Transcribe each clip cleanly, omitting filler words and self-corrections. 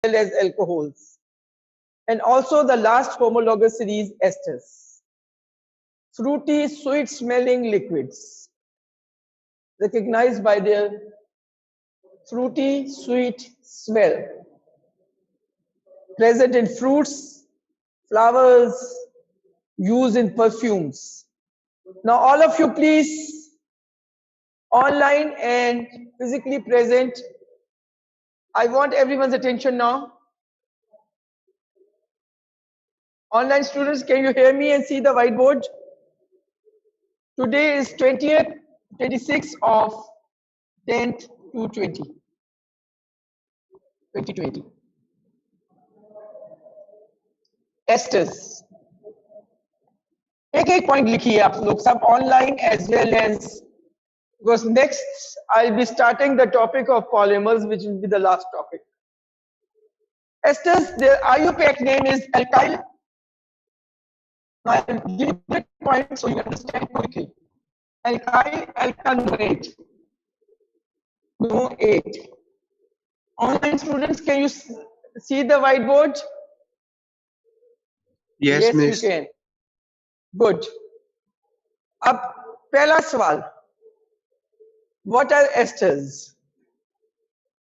well as alcohols, and also the last homologous series esters. Fruity, sweet-smelling liquids, recognized by their fruity, sweet smell, present in fruits, flowers, used in perfumes. Now, all of you, please, online and physically present, I want everyone's attention now. Online students, can you hear me and see the whiteboard? Today is 20th, 26th of 10th to 2020. Esters. एक point लिखिए आप लोग सब online as well as, because next I'll be starting the topic of polymers, which will be the last topic. Esters, their IUPAC name is alkyl. Now I'll give you a point so you understand quickly. Alkyl alkanoate. No-ate. Online students, can you see the whiteboard? Yes, miss. You can. Good. अब पहला सवाल. What are esters?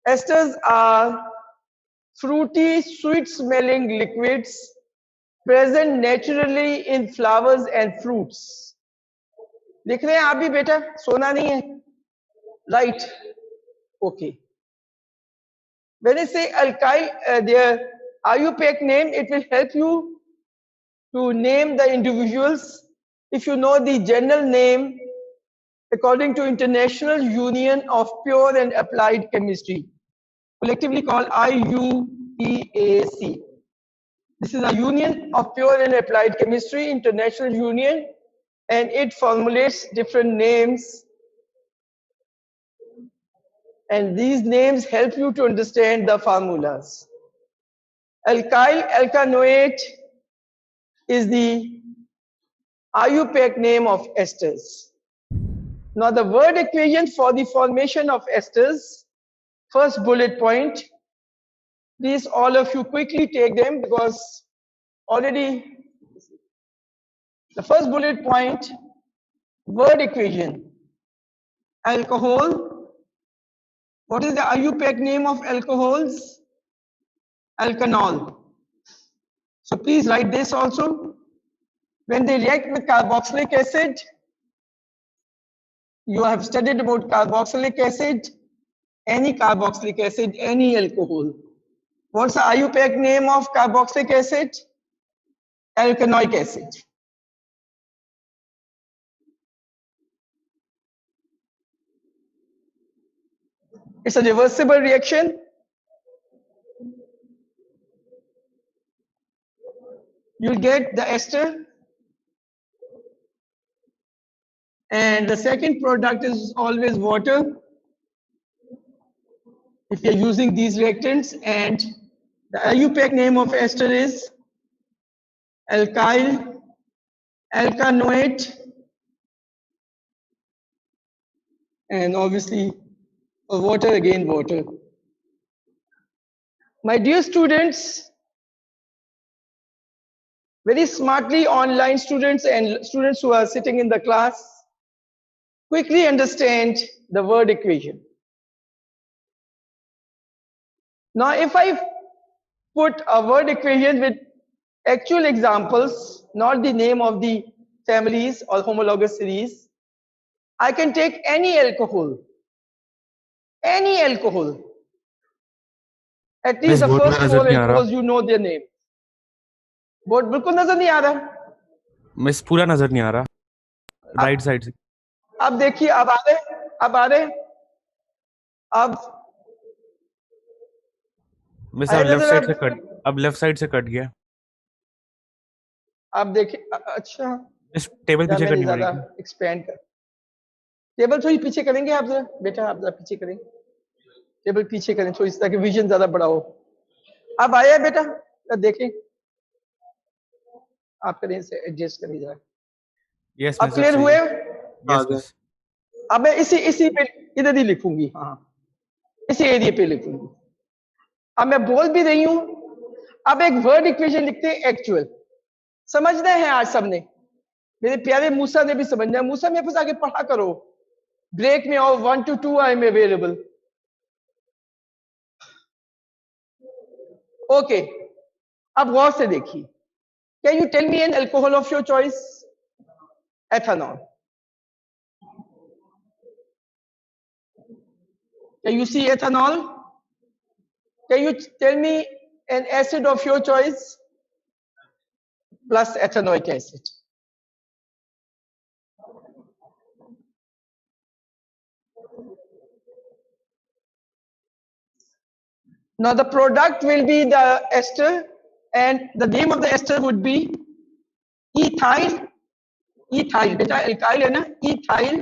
Esters are fruity, sweet-smelling liquids present naturally in flowers and fruits. लिख रहे हैं आप भी बेटा, सोना नहीं है? Right. Okay. When I say alkyl, their IUPAC name, it will help you to name the individuals. If you know the general name, according to International Union of Pure and Applied Chemistry, collectively called IUPAC. This is a union of pure and applied chemistry, international union, and it formulates different names. And these names help you to understand the formulas. Alkyl alkanoate is the IUPAC name of esters. Now the word equation for the formation of esters, first bullet point, please all of you quickly take them because already the first bullet point, word equation, alcohol. What is the IUPAC name of alcohols? Alkanol. So please write this also. When they react with carboxylic acid, you have studied about carboxylic acid, any carboxylic acid, any alcohol. What's the IUPAC name of carboxylic acid? Alkanoic acid. It's a reversible reaction. You'll get the ester. And the second product is always water. If you're using these reactants, and the IUPAC name of ester is alkyl alkanoate, and obviously water, again water. My dear students, very smartly online students and students who are sitting in the class, quickly understand the word equation. Now if I put a word equation with actual examples, not the name of the families or homologous series, I can take any alcohol. Any alcohol. At least the first four alcohols, you know their name. Board बिल्कुल नजर नहीं आ रहा. Miss पूरा नजर नहीं आ रहा. Right side से. अब देखिए, अब आ रहे, अब मिस अब लेफ्ट साइड से कट, अब लेफ्ट साइड से कट गया. आप देखिए, अच्छा इस टेबल पीछे करनी पड़ेगी. एक्सपेंड कर, टेबल थोड़ी पीछे करेंगे आप जरा, बेटा आप जरा पीछे करें, टेबल पीछे करें थोड़ी, ताकि विजन ज्यादा बड़ा हो. अब आया बेटा, देखें आप करें से एडजस्ट करिए जरा. यस, अब क्लियर हुए? यस. अब मैं इसी पे इधर ही लिखूंगी. हाँ, इसी एरिया पे लिखूंगी. अब मैं बोल भी रही हूं, अब एक वर्ड इक्वेशन लिखते हैं एक्चुअल। समझना है आज सबने, मेरे प्यारे मूसा ने भी समझना है। मूसा मेरे पास आगे पढ़ा करो, ब्रेक में आओ, 1 to 2 I am available. Okay, अब गौर से देखिए, can you tell me an alcohol of your choice? Ethanol. Can you see ethanol? Can you tell me an acid of your choice? Plus ethanoic acid. Now the product will be the ester, and the name of the ester would be ethyl. Ethyl, beta alkyl है ना, ethyl.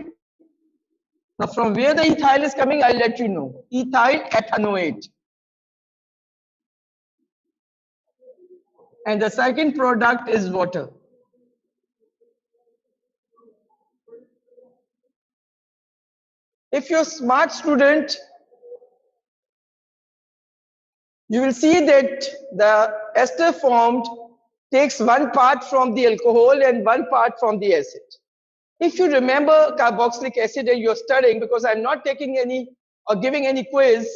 Now from where the ethyl is coming, I'll let you know. Ethyl ethanoate. And the second product is water. If you're a smart student, you will see that the ester formed takes one part from the alcohol and one part from the acid. If you remember carboxylic acid and you're studying, because I'm not taking any or giving any quiz,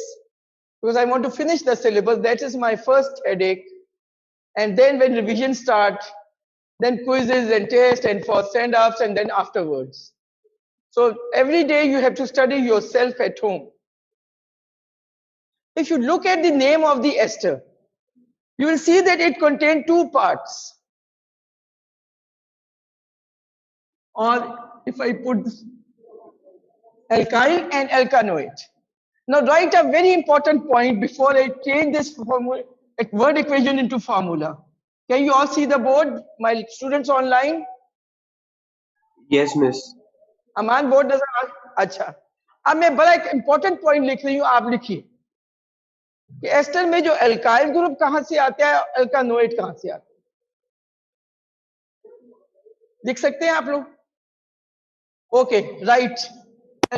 because I want to finish the syllabus, that is my first headache. And then when revision start, then quizzes and tests and for send-offs and then afterwards. So every day you have to study yourself at home. If you look at the name of the ester, you will see that it contains two parts. Or if I put alkyl and alkanoate. Now write a very important point before I change this formula, word equation into formula. Can you all see the board, my students online? Yes, miss. Aman board नजर आ? अच्छा, अब मैं बड़ा एक important point लिख रही हूं, आप लिखिए कि एस्टर में जो एल्काइल ग्रुप कहां से आता है, एल्कानोएट कहां से आता है, लिख सकते हैं आप लोग? Okay, right.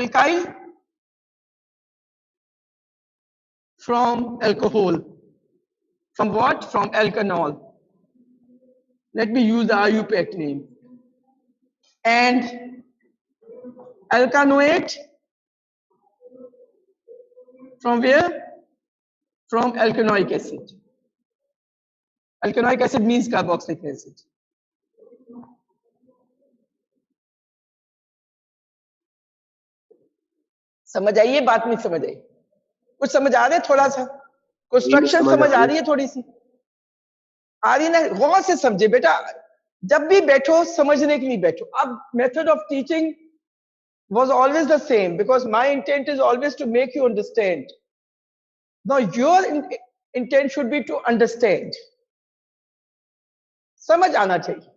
Alkyl from alcohol, from what? From alkanol. Let me use the IUPAC name. And alkanoate from where? From alkanoic acid. Alkanoic acid means carboxylic acid. समझ आई ये बात? नहीं समझ आई? कुछ समझ आ रहा है? थोड़ा सा कंस्ट्रक्शन समझ आ रही है? थोड़ी सी आ रही है ना? गौर से समझे बेटा, जब भी बैठो समझने के लिए बैठो। अब method of teaching was always the same, because my intent is always to make you understand. Now your intent should be to understand. समझ आना चाहिए।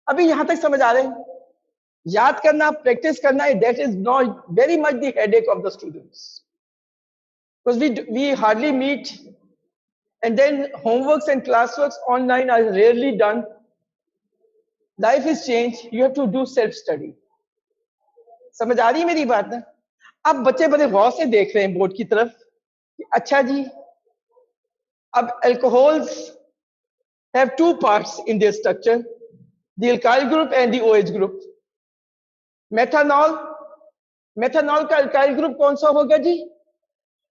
अभी यहां तक समझ आ रहे हैं? याद करना, प्रैक्टिस करना, that is not very much the headache of the students, because we hardly meet, and then homeworks and classworks online are rarely done. Life is changed, you have to do self study. समझ आ रही है मेरी बात ना? अब बच्चे बड़े गौर से देख रहे हैं बोर्ड की तरफ कि अच्छा जी, अब alcohols have two parts in their structure, the alkyl group and the OH group. Methanol, methanol का अल्काइल ग्रुप कौन सा होगा जी?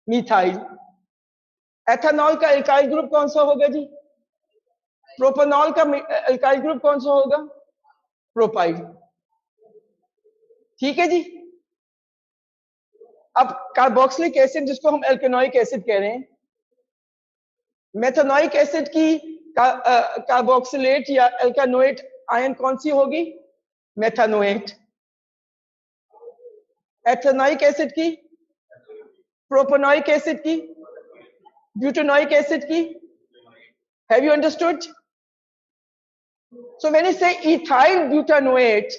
मिथाइल। एथेनॉल का अल्काइल ग्रुप कौन सा होगा जी? प्रोपेनॉल का अल्काइल ग्रुप कौन सा होगा? प्रोपाइल। ठीक है जी। अब कार्बोक्सिलिक एसिड, जिसको हम एल्केनोइक एसिड कह रहे हैं, मेथनोइक एसिड की कार्बोक्सिलेट या एल्कानोएट आयन कौन सी होगी? मेथनोएट। एथेनोइक एसिड की, प्रोपेनोइक एसिड की, ब्यूटेनोइक एसिड की। Have you understood? So when you say ethyl butanoate,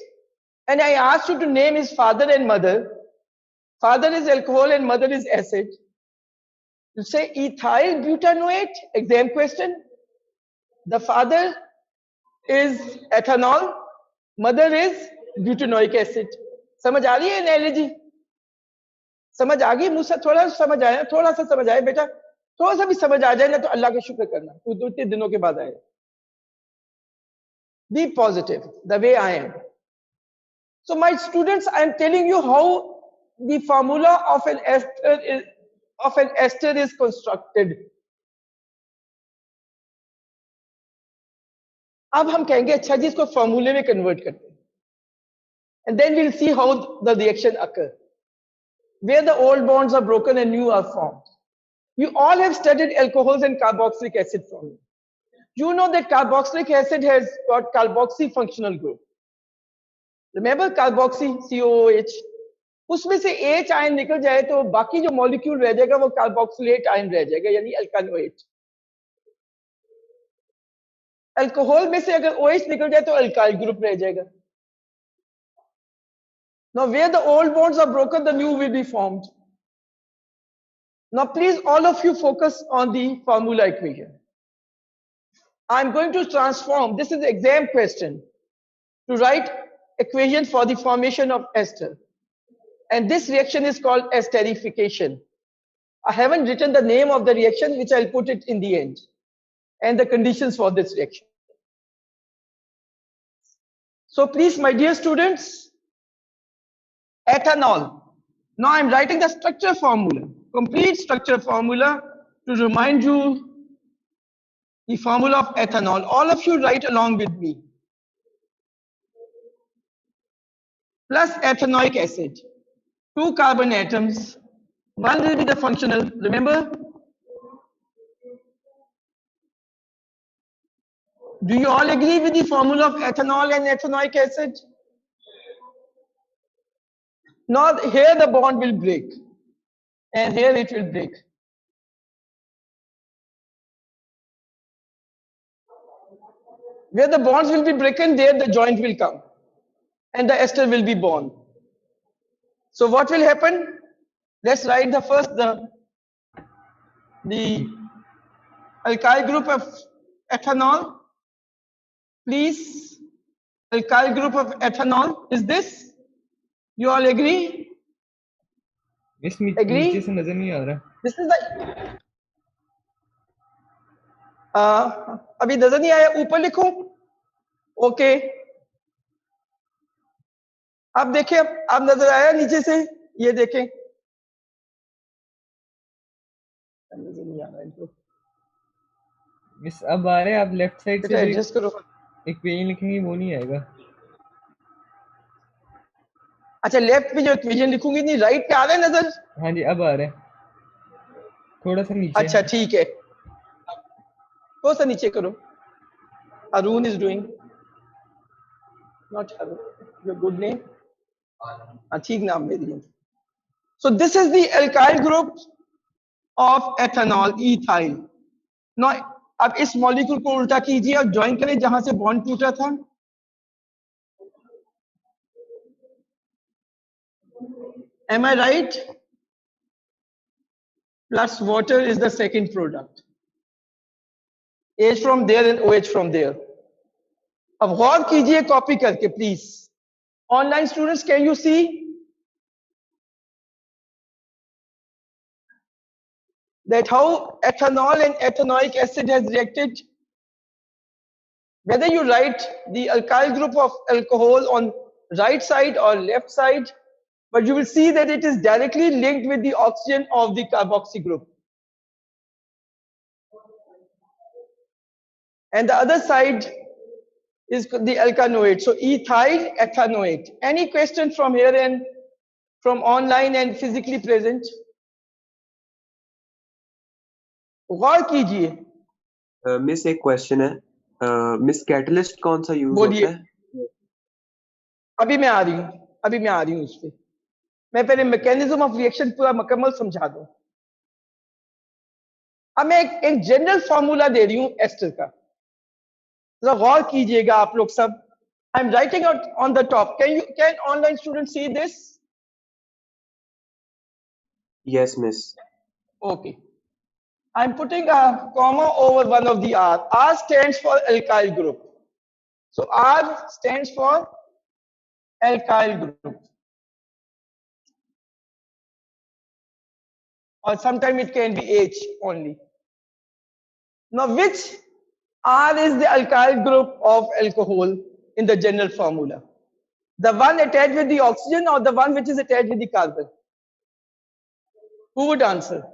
and I asked you to name his father and mother, father is alcohol and mother is acid, you say ethyl butanoate, exam question. The father is ethanol, mother is butanoic acid. समझ आ रही है analogy? समझ आ गई मुझसे? थोड़ा समझ आया? थोड़ा सा समझ आया बेटा? थोड़ा सा भी समझ आ जाए ना तो अल्लाह का शुक्र करना, तो 2-3 दिनों के बाद आए. Be positive the way I am. So my students, I am telling you how the formula of an ester is constructed. अब हम कहेंगे अच्छा जी इसको फॉर्मूले में कन्वर्ट करते हैं. And then we'll see how the reaction occurs, where the old bonds are broken and new are formed. You all have studied alcohols and carboxylic acid formula. You know that carboxylic acid has got carboxy functional group. Remember carboxy, COOH? उसमें से H ion निकल जाए तो बाकी जो molecule रह जाएगा वो कार्बोक्सिलेट आयन रह जाएगा, यानी अल्कानोएट. अल्कोहल में से अगर OH निकल जाए तो अल्काइल ग्रुप रह जाएगा. Now where the old bonds are broken, the new will be formed. Now please all of you focus on the formula equation. I'm going to transform, this is the exam question, to write equation for the formation of ester. And this reaction is called esterification. I haven't written the name of the reaction, which I'll put it in the end, and the conditions for this reaction. So please, my dear students, ethanol. Now I'm writing the structure formula, complete structure formula, to remind you the formula of ethanol. All of you write along with me. Plus ethanoic acid, 2 carbon atoms, 1 will be the functional, remember? Do you all agree with the formula of ethanol and ethanoic acid? Now here the bond will break, and here it will break. Where the bonds will be broken, there the joint will come, and the ester will be born. So what will happen? Let's write the first, the alkyl group of ethanol. Please, alkyl group of ethanol is this. You all agree? Agree? नीचे से नजर नहीं आ रहा. This is the. अभी नजर नहीं आया, ऊपर लिखूं? ओके. अब देखें, अब नजर आया नीचे से? ये देखें. नजर नहीं आ रहा इनको. मिस अब आ रहे हैं, आप लेफ्ट साइड से एडजस्ट करो. इक्वेशन लिखेंगे वो नहीं आएगा. अच्छा, लेफ्ट पे जो इक्वेशन लिखूंगी नहीं, राइट पे आ रहा है नजर? हाँ जी अब आ रहे हैं, थोड़ा सा नीचे. अच्छा ठीक है, थोड़ा सा नीचे करो. Arun is doing, not Arun, your good name. हाँ ठीक नाम मेरी है. So this is the alkyl group of ethanol, ethyl. No, अब इस मॉलिक्यूल को उल्टा कीजिए और ज्वाइन करें जहां से बॉन्ड टूटा था. Am I right? Plus water is the second product. H from there and OH from there. अब गौर कीजिए कॉपी करके please. Online students, can you see that how ethanol and ethanoic acid has reacted? Whether you write the alkyl group of alcohol on right side or left side, but you will see that it is directly linked with the oxygen of the carboxy group. And the other side is the alkanoate. So ethyl ethanoate. Any question from here and from online and physically present? गौर कीजिए. Miss एक question है. Miss catalyst कौन सा use बोलिए. होता है? अभी मैं आ रही हूँ उस पे. मैं पहले मैकेनिज्म ऑफ रिएक्शन पूरा मुकम्मल समझा दूं. अब मैं एक जनरल फॉर्मूला दे रही हूं एस्टर का, जरा गौर कीजिएगा आप लोग सब. I am writing out on the top. Can online student see this? Yes miss. Okay. I'm putting a comma over one of the R. R stands for alkyl group. So R stands for alkyl group. or sometimes it can be H only. Now, which R is the alkyl group of alcohol in the general formula? The one attached with the oxygen or the one which is attached with the carbon? Who would answer?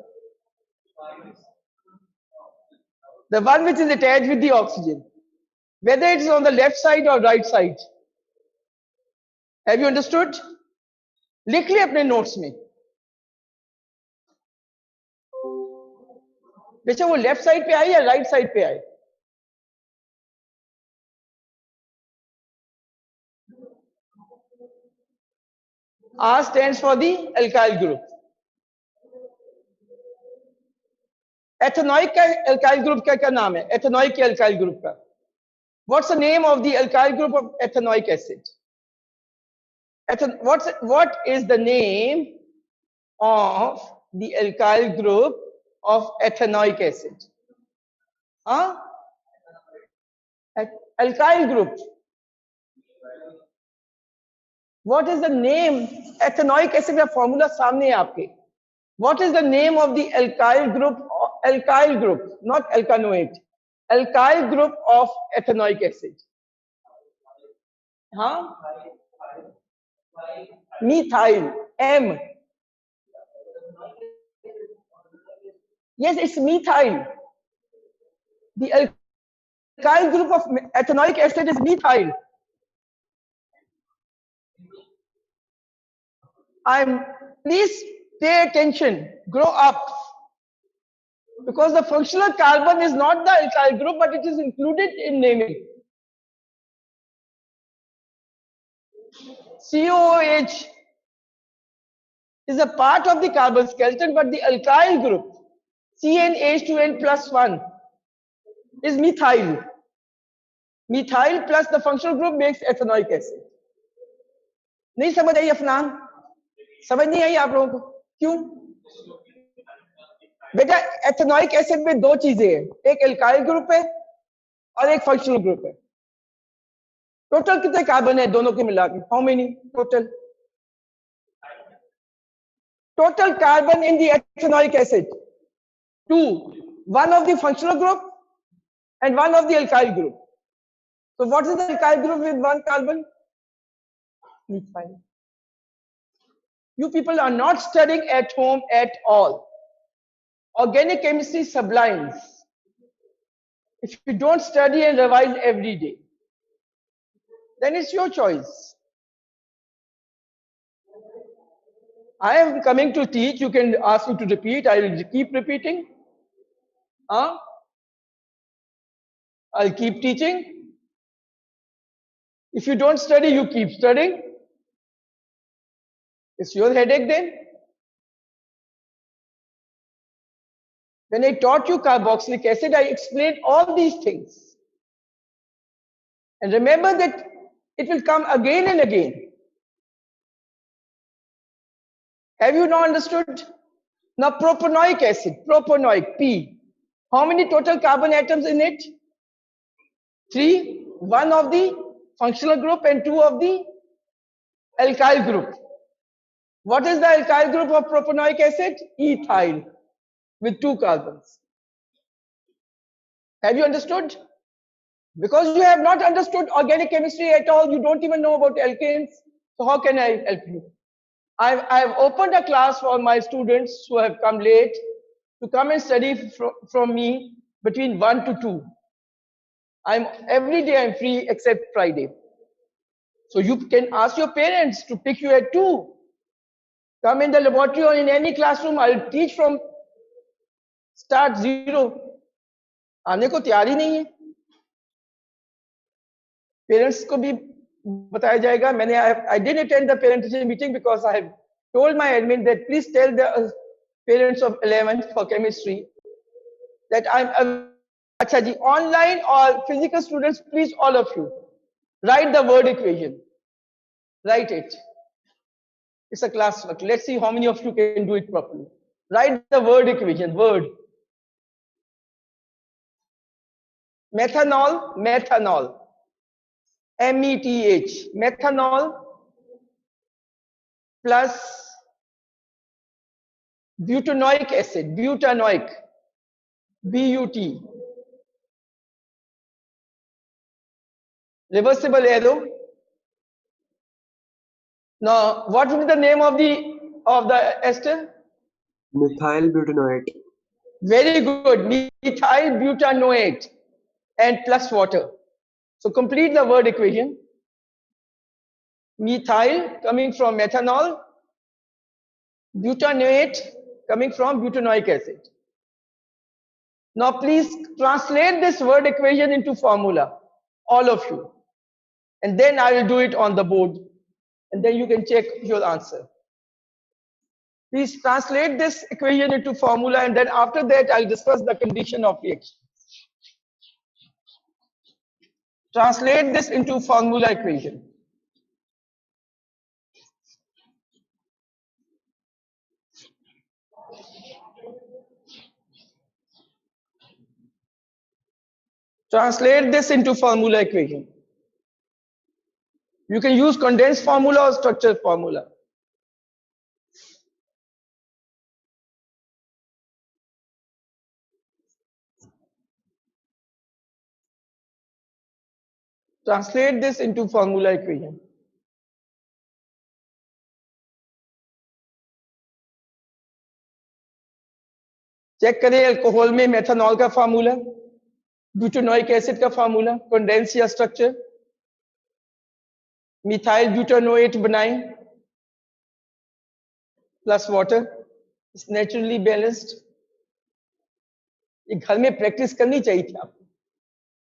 The one which is attached with the oxygen. Whether it is on the left side or right side. Have you understood? लिख लिया अपने notes में. बेशक वो left side पे आए या right side पे आए. R stands for the alkyl group. Ethanoic का alkyl group का क्या नाम है? एथेनॉइक के alkyl group का. What's the name of the alkyl group of ethanoic acid? What is the name of the alkyl group of ethanoic acid? Huh? Alkyl group. What is the name? Ethanoic acid का formula सामने है आपके. What is the name of the alkyl group? Alkyl group, not alkanoate. Alkyl group of ethanoic acid. Huh? Methyl. M. Yes, it's methyl. The alkyl group of ethanoic acid is methyl. Please pay attention, grow up. Because the functional carbon is not the alkyl group, but it is included in naming. COOH is a part of the carbon skeleton, but the alkyl group, CnH2n plus 1, is methyl. Methyl plus the functional group makes ethanoic acid. नहीं समझ आई अफनान? समझ नहीं आई आप लोगों को? क्यों? बेटा ethanoic acid में दो चीजें हैं, एक एल्काइल ग्रुप है और एक फंक्शनल ग्रुप है. टोटल कितने कार्बन है दोनों के मिला के? How many total? Total carbon in the ethanoic acid 2, one of the functional group and one of the alkyl group. So what is the alkyl group with one carbon? Methyl. You people are not studying at home at all. Organic chemistry sublimes if you don't study and revise every day. Then it's your choice. I am coming to teach. You can ask me to repeat. I will keep repeating. I'll keep teaching. If you don't study, you keep studying. It's your headache then. When I taught you carboxylic acid, I explained all these things. And remember that it will come again and again. Have you now understood? Now propanoic acid, propanoic, P. How many total carbon atoms in it? 3, 1 of the functional group and 2 of the alkyl group. What is the alkyl group of propanoic acid? Ethyl with 2 carbons. Have you understood? Because you have not understood organic chemistry at all, you don't even know about alkanes. So how can I help you? I've opened a class for my students who have come late to come and study from me between 1 to 2. Every day I'm free except Friday. So you can ask your parents to pick you at 2. Come in the laboratory or in any classroom. I'll teach from start 0. आने को तैयारी नहीं है. Parents को भी बताया जाएगा. I didn't attend the parent teacher meeting because I have told my admin that please tell the parents of 11th for chemistry that अच्छा जी, online or physical students, please all of you write the word equation. Write it. It's a class work. Let's see how many of you can do it properly. Write the word equation. Word. Methanol, methanol. METH. Methanol plus Butanoic acid, butanoic, BUT. Reversible arrow. Now, what would be the name of the ester? Methyl butanoate. Very good. Methyl butanoate and plus water. So complete the word equation. Methyl coming from methanol, butanoate coming from butanoic acid. Now please translate this word equation into formula, all of you. And then I will do it on the board. And then you can check your answer. Please translate this equation into formula, and then after that I'll discuss the condition of reaction. Translate this into formula equation. Translate this into formula equation. You can use condensed formula or structured formula. Translate this into formula equation. Check करें alcohol में methanol का formula, butanoic acid का formula, condense या structure, methyl butanoate बनाएं plus water, it's naturally balanced. ये घर में practice करनी चाहिए थी आपको।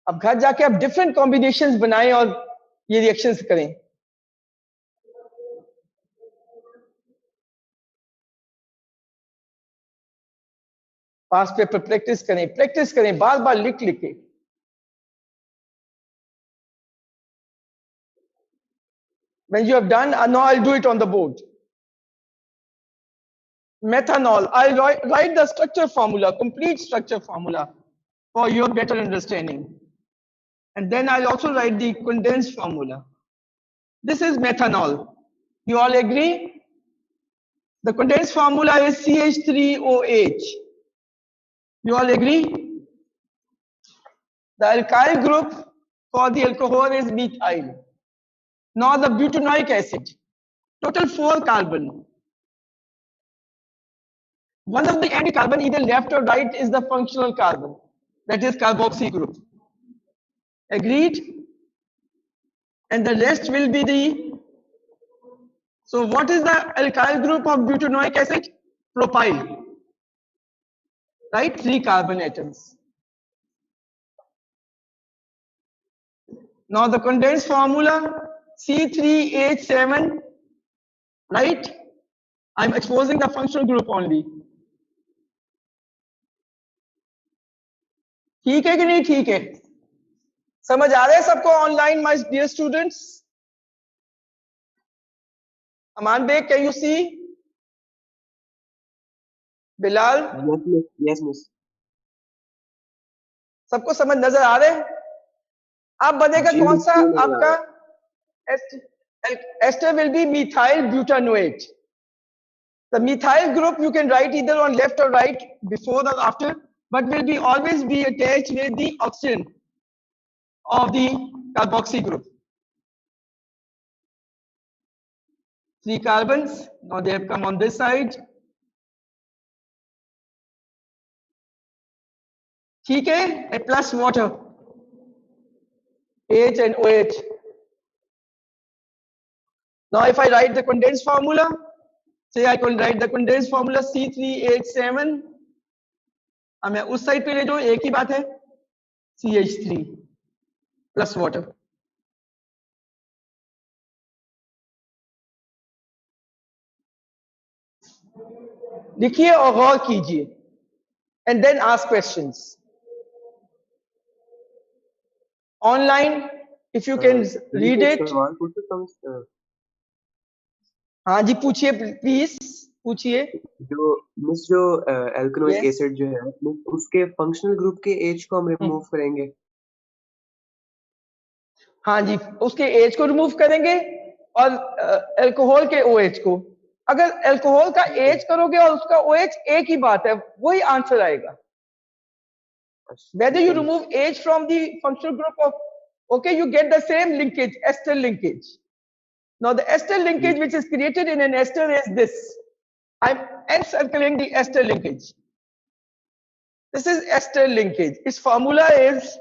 अब घर जाके आप डिफरेंट कॉम्बिनेशंस बनाएं और ये रिएक्शंस करें। पास पेपर प्रैक्टिस करें, बार बार लिख के। When you have done, now I'll do it on the board. Methanol, I'll write the structure formula, complete structure formula for your better understanding. And then I'll also write the condensed formula. This is methanol. You all agree? The condensed formula is CH3OH. You all agree? The alkyl group for the alcohol is methyl. Now the butanoic acid, total 4 carbon. One of the anti-carbon, either left or right, is the functional carbon, that is carboxy group. Agreed? And the rest will be the, so what is the alkyl group of butanoic acid? Propyl. Right? 3 carbon atoms. Now the condensed formula, C3H7, right? I'm exposing the functional group only. ठीक है कि नहीं ठीक है? समझ आ रहे हैं सबको online, my dear students? Aman Beg, can you see? Bilal? Yes, miss. Yes, miss. सबको समझ नजर आ रहे हैं? अब बनेगा जी, कौन सा बिल्कुल नजर आ आपका? Ester will be methyl butanoate. The methyl group you can write either on left or right, before or after, but will be always be attached with the oxygen of the carboxy group. 3 carbons, now they have come on this side. ठीक है, a plus water, H and OH. Now if I write the condensed formula, say I can write the condensed formula C3H7, अब मैं उस side पे ले जाऊं, एक ही बात है, CH3 plus water. लिखिए और गौर कीजिए, and then ask questions. Online, if you can read it. सवाल पूछ सकता हूँ? हाँ जी, पूछिए प्लीज, पूछिए। जो एल्कनोइक एसिड जो है, उसके फंक्शनल ग्रुप के एच को हम रिमूव करेंगे। हाँ जी, उसके एच को रिमूव करेंगे और अल्कोहल के ओएच को, अगर अल्कोहल का एच करोगे और उसका OH एक ही बात है, वही आंसर आएगा. Whether you remove H from the functional group of, okay, you get the same linkage, ester linkage. Now the ester linkage which is created in an ester is this. I'm encircling the ester linkage. This is ester linkage. Its formula is,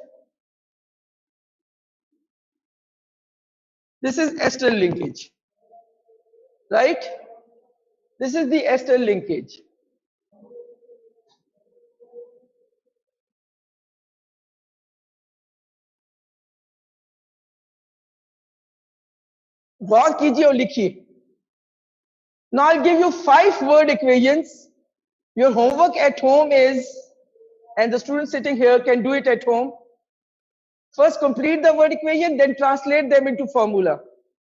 this is ester linkage, right? This is the ester linkage. गौर कीजिए और लिखिए. Now I'll give you 5 word equations. Your homework at home is, and the students sitting here can do it at home. First complete the word equation, then translate them into formula.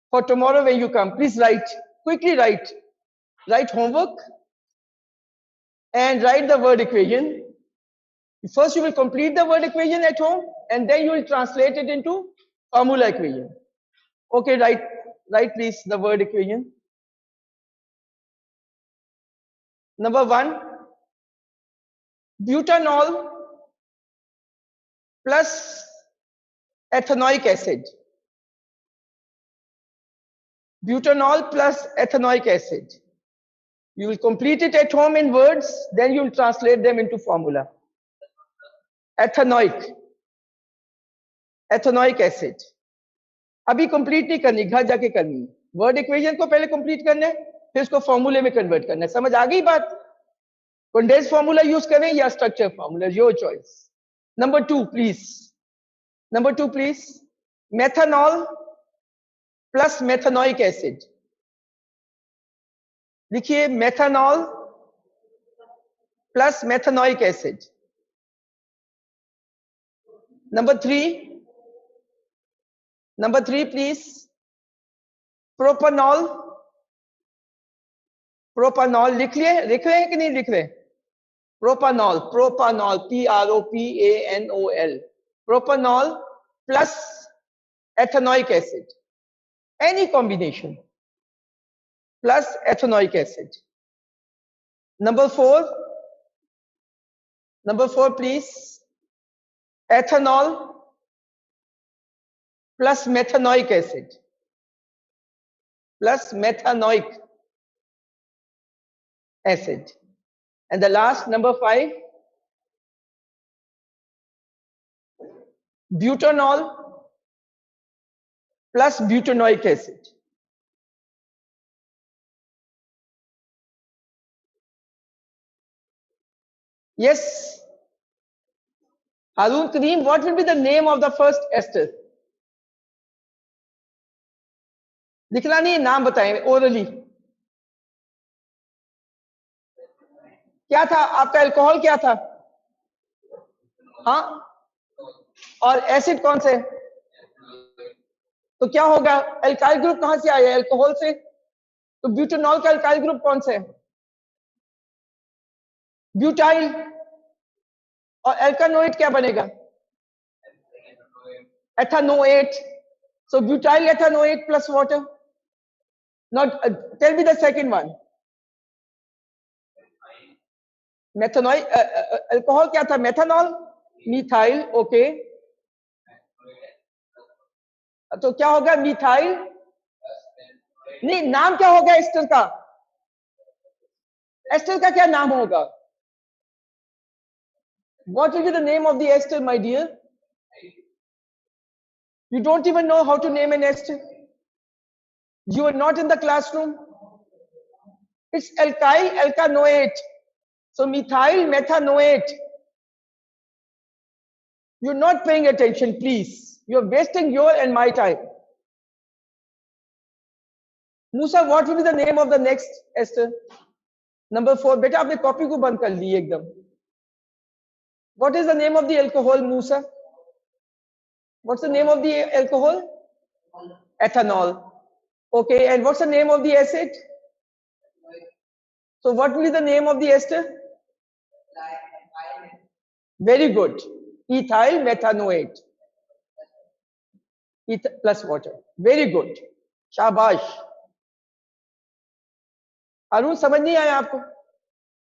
For tomorrow when you come, please write, quickly write. Write homework and write the word equation. First you will complete the word equation at home and then you will translate it into formula equation. Okay, write please the word equation. Number 1, butanol plus ethanoic acid. Butanol plus ethanoic acid. You will complete it at home in words, then you will translate them into formula. Ethanoic acid. अभी complete नहीं करनी, घर जाके करनी. Word equation को पहले complete करना है, फिर उसको फॉर्मूले में कन्वर्ट करना है. समझ आ गई बात? कंडेंस फॉर्मूला यूज करें या structure formula, your choice. Number 2 please. Methanol plus methanoic acid. लिखिए methanol plus methanoic acid. Number 3 please. Propanol लिख रहे हैं कि नहीं लिख रहे? Propanol PROPANOL. Propanol plus ethanoic acid, any combination, plus ethanoic acid. Number 4 please. Ethanol plus methanoic acid and the last number 5, butanol plus butanoic acid. Yes, Harun Kareem, what will be the name of the first ester? लिखना नहीं, नाम बताएं orally. क्या था आपका? Alcohol क्या था? हाँ, और एसिड कौन से? तो क्या होगा? अल्काइल ग्रुप कहां से आया? अल्कोहल से. तो ब्यूटानॉल का अल्काइल ग्रुप कौन से है? ब्यूटाइल. और एल्कानोएट क्या बनेगा? एथानोएट. So butyl ethanoate plus water. Now tell me the second one. Methanol. Alcohol क्या था? Methanol. Methyl. Okay. तो क्या होगा? मिथाइल. नहीं, नाम क्या होगा एस्टर का? एस्टर का क्या नाम होगा? What will be the name of the ester, my dear? You don't even know how to name an ester. You are not in the classroom. It's alkyl alkanoate. So methyl methanoate. You're not paying attention, please. You're wasting your and my time. Musa, what will be the name of the next ester? Number 4. बेटा आपने copy को बंद कर ली एकदम. What is the name of the alcohol, Musa? What's the name of the alcohol? Ethanol. Okay, and what's the name of the acid? So what will be the name of the ester? Very good. Ethyl methanoate. Plus water. Very good. Shabash. Arun समझ नहीं आया आपको?